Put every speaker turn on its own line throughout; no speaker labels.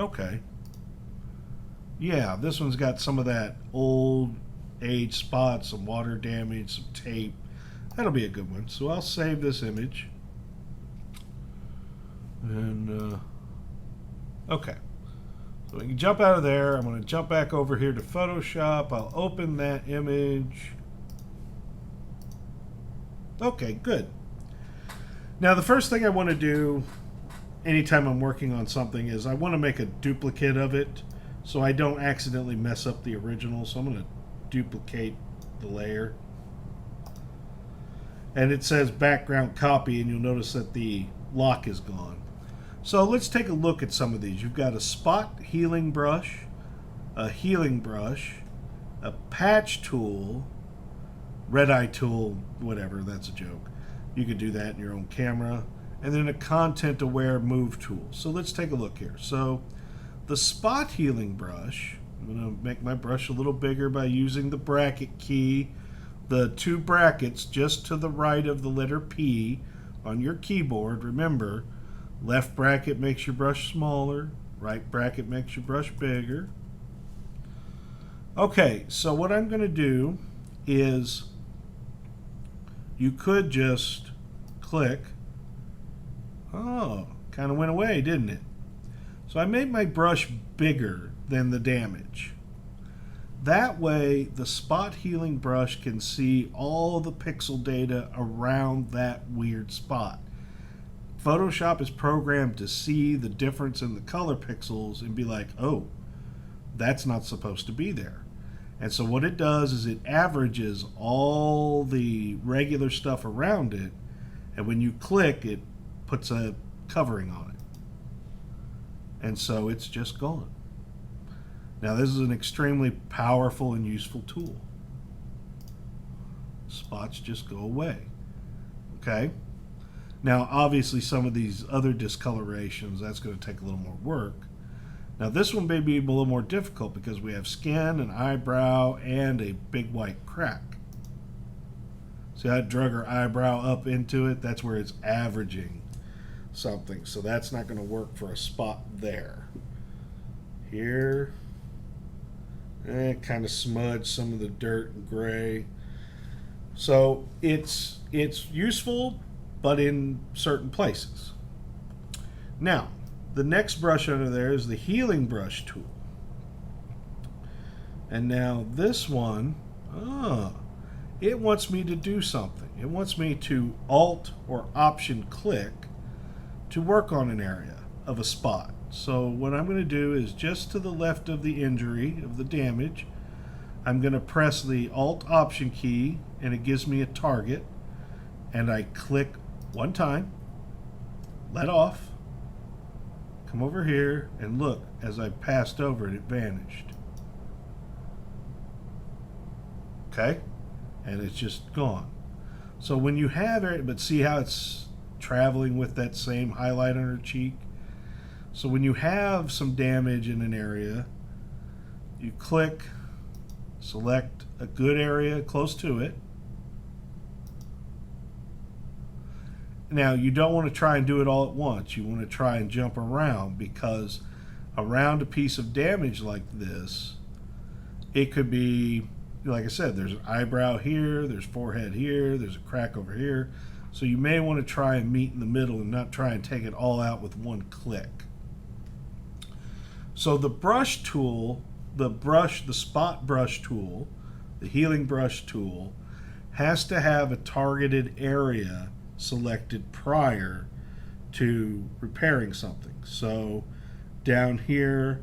Okay. Yeah, this one's got some of that old age spots, some water damage, some tape. That'll be a good one. So I'll save this image. And, okay. So we can jump out of there. I'm going to jump back over here to Photoshop. I'll open that image. Okay, good. Now the first thing I want to do anytime I'm working on something is I want to make a duplicate of it so I don't accidentally mess up the original. So I'm going to duplicate the layer. And it says background copy, and you'll notice that the lock is gone. So let's take a look at some of these. You've got a spot healing brush, a healing brush, a patch tool, red eye tool, whatever, that's a joke. You could do that in your own camera. And then a content aware move tool. So let's take a look here. So the spot healing brush, I'm going to make my brush a little bigger by using the bracket key. The two brackets just to the right of the letter P on your keyboard. Remember, left bracket makes your brush smaller, right bracket makes your brush bigger. Okay, so what I'm going to do is you could just click. Oh, kind of went away, didn't it? So I made my brush bigger than the damage. That way, the spot healing brush can see all the pixel data around that weird spot. Photoshop is programmed to see the difference in the color pixels and be like, oh, that's not supposed to be there. And so what it does is it averages all the regular stuff around it, and when you click, it puts a covering on it. And so it's just gone. Now this is an extremely powerful and useful tool. Spots just go away. Okay? Now obviously some of these other discolorations, that's going to take a little more work. Now this one may be a little more difficult because we have skin, an eyebrow, and a big white crack. See how I drug her eyebrow up into it? That's where it's averaging something. So that's not going to work for a spot there. Here, kind of smudge some of the dirt and gray. So it's useful, but in certain places. Now, the next brush under there is the healing brush tool. And now this one, it wants me to do something. It wants me to Alt or Option click to work on an area of a spot. So what I'm going to do is just to the left of the injury, of the damage, I'm going to press the Alt Option key and it gives me a target, and I click one time, let off, come over here, and look, as I passed over it, it vanished. Okay? And it's just gone. So when you have it, but see how it's traveling with that same highlight on her cheek? So when you have some damage in an area, you click, select a good area close to it. Now you don't want to try and do it all at once. You want to try and jump around, because around a piece of damage like this, it could be, like I said, there's an eyebrow here, there's forehead here, there's a crack over here. So you may want to try and meet in the middle and not try and take it all out with one click. So the brush tool, the spot brush tool, the healing brush tool, has to have a targeted area selected prior to repairing something. So down here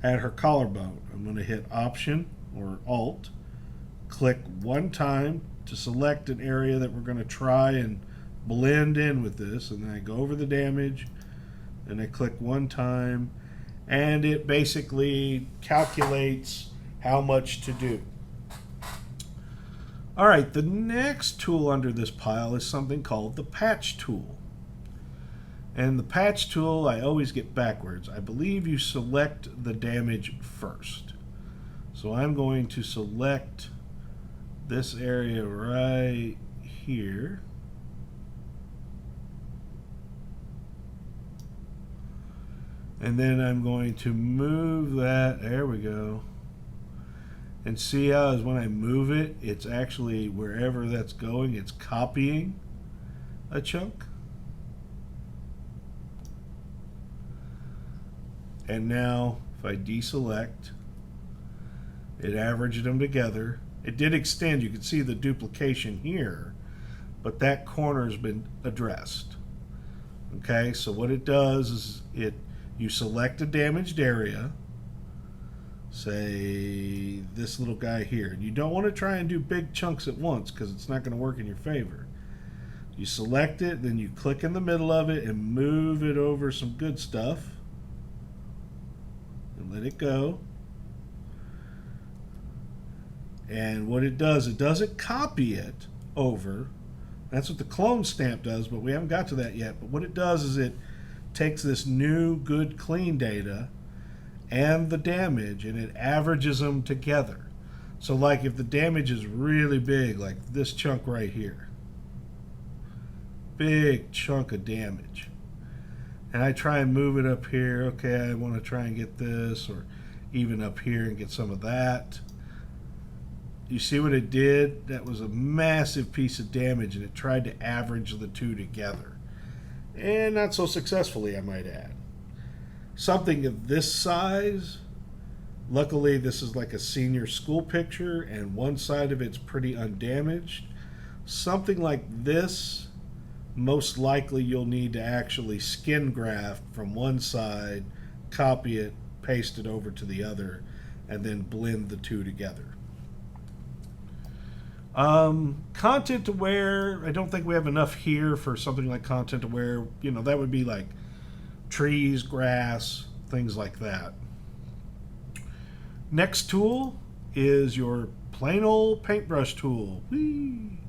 at her collarbone, I'm going to hit Option or Alt, click one time to select an area that we're going to try and blend in with this, and then I go over the damage and I click one time, and it basically calculates how much to do. All right, the next tool under this pile is something called the patch tool. And the patch tool, I always get backwards. I believe you select the damage first. So I'm going to select this area right here. And then I'm going to move that, there we go. And see how is when I move it, it's actually wherever that's going, it's copying a chunk. And now if I deselect, it averaged them together. It did extend, you can see the duplication here, but that corner has been addressed. Okay, so what it does is you select a damaged area, say this little guy here. And you don't want to try and do big chunks at once because it's not going to work in your favor. You select it, then you click in the middle of it and move it over some good stuff. And let it go. And what it doesn't copy it over. That's what the clone stamp does, but we haven't got to that yet. But what it does is it takes this new good clean data and the damage and it averages them together. So like if the damage is really big, like this chunk right here, big chunk of damage, and I try and move it up here, okay, I want to try and get this, or even up here and get some of that. You see what it did? That was a massive piece of damage, and it tried to average the two together. And not so successfully, I might add. Something of this size, luckily this is like a senior school picture, and one side of it's pretty undamaged. Something like this, most likely you'll need to actually skin graft from one side, copy it, paste it over to the other, and then blend the two together. Content aware, I don't think we have enough here for something like content aware. You know, that would be like trees, grass, things like that. Next tool is your plain old paintbrush tool. Whee!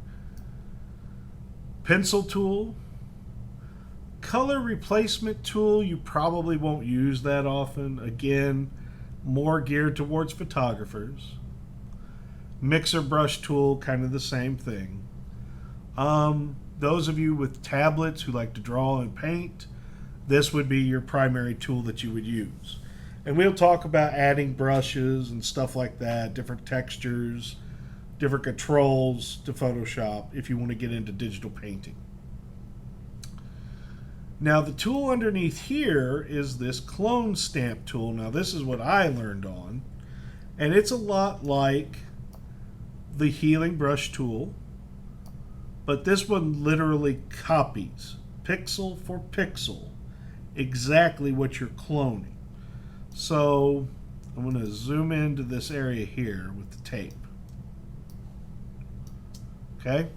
Pencil tool. Color replacement tool, you probably won't use that often. Again, more geared towards photographers. Mixer brush tool, kind of the same thing. Those of you with tablets who like to draw and paint, this would be your primary tool that you would use. And we'll talk about adding brushes and stuff like that, different textures, different controls to Photoshop if you want to get into digital painting. Now the tool underneath here is this clone stamp tool. Now this is what I learned on, and it's a lot like the healing brush tool, but this one literally copies pixel for pixel exactly what you're cloning. So I'm going to zoom into this area here with the tape. Okay.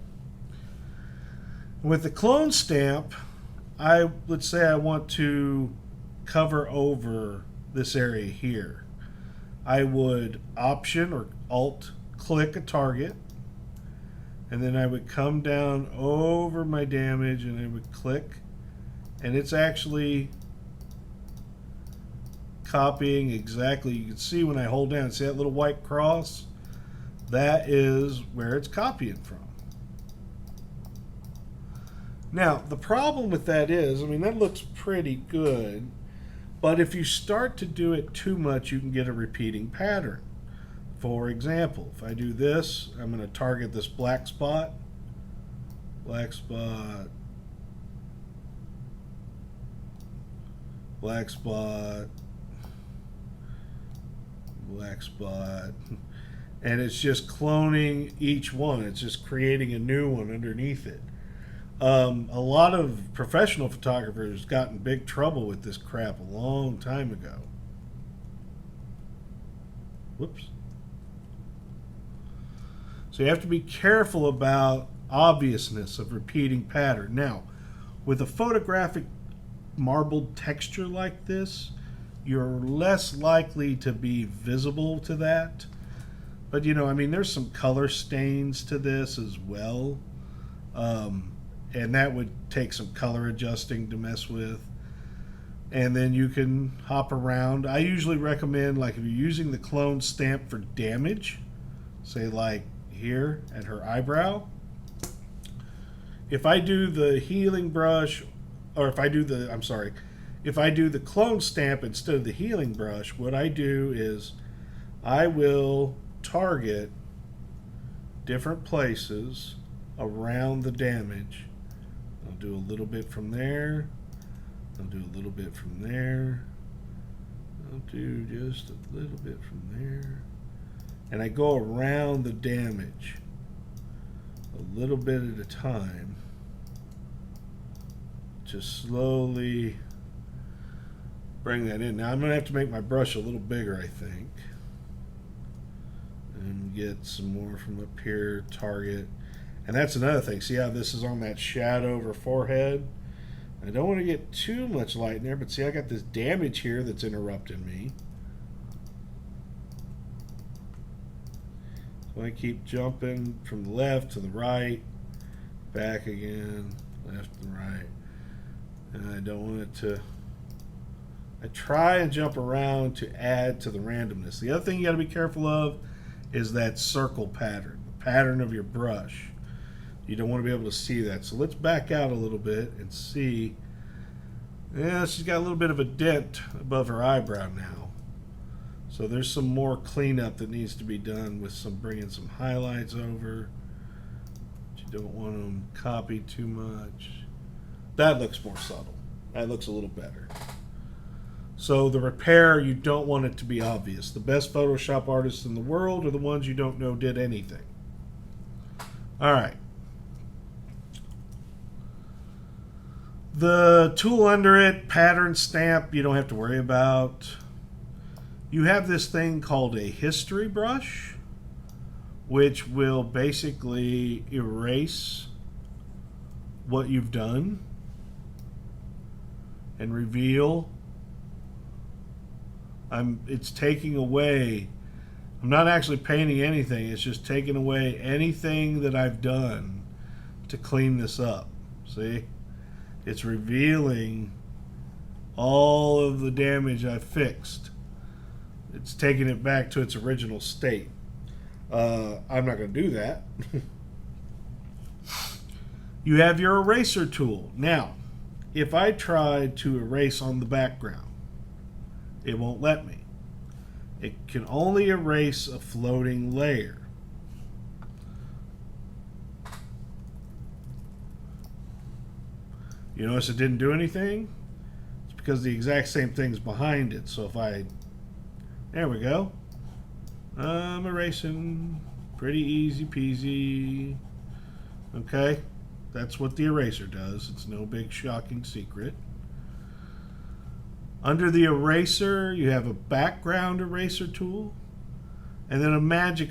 With the clone stamp, let's say I want to cover over this area here. I would Option or Alt click a target, and then I would come down over my damage and I would click, and it's actually copying exactly. You can see when I hold down, see that little white cross? That is where it's copying from. Now the problem with that is, I mean, that looks pretty good, but if you start to do it too much, you can get a repeating pattern. For example, if I do this, I'm going to target this black spot, black spot, black spot, black spot, and it's just cloning each one. It's just creating a new one underneath it. A lot of professional photographers got in big trouble with this crap a long time ago. Whoops. So you have to be careful about obviousness of repeating pattern. Now, with a photographic marbled texture like this, you're less likely to be visible to that. But you know, I mean, there's some color stains to this as well. And that would take some color adjusting to mess with. And then you can hop around. I usually recommend, like if you're using the clone stamp for damage, say like here at her eyebrow, if I do the healing brush, or if I do the, if I do the clone stamp instead of the healing brush, what I do is I will target different places around the damage. I'll do a little bit from there. I'll do a little bit from there. I'll do just a little bit from there. And I go around the damage a little bit at a time. Just slowly bring that in. Now I'm going to have to make my brush a little bigger, I think. And get some more from up here, target. And that's another thing. See how this is on that shadow over forehead? I don't want to get too much light in there, but see I got this damage here that's interrupting me. So I keep jumping from the left to the right, back again, left and right. And I don't want it to... I try and jump around to add to the randomness. The other thing you got to be careful of is that circle pattern, the pattern of your brush. You don't want to be able to see that. So let's back out a little bit and see. Yeah, she's got a little bit of a dent above her eyebrow now. So there's some more cleanup that needs to be done with some bringing some highlights over. But you don't want them copied too much. That looks more subtle. That looks a little better. So the repair, you don't want it to be obvious. The best Photoshop artists in the world are the ones you don't know did anything. All right. The tool under it, pattern stamp, you don't have to worry about. You have this thing called a history brush, which will basically erase what you've done and reveal. It's taking away, I'm not actually painting anything, it's just taking away anything that I've done to clean this up. See? It's revealing all of the damage I fixed. It's taking it back to its original state. I'm not going to do that. You have your eraser tool. Now, if I try to erase on the background, it won't let me. It can only erase a floating layer. You notice it didn't do anything? It's because the exact same thing's behind it. So if I... There we go. I'm erasing. Pretty easy peasy. Okay? That's what the eraser does. It's no big shocking secret. Under the eraser, you have a background eraser tool. And then a magic eraser.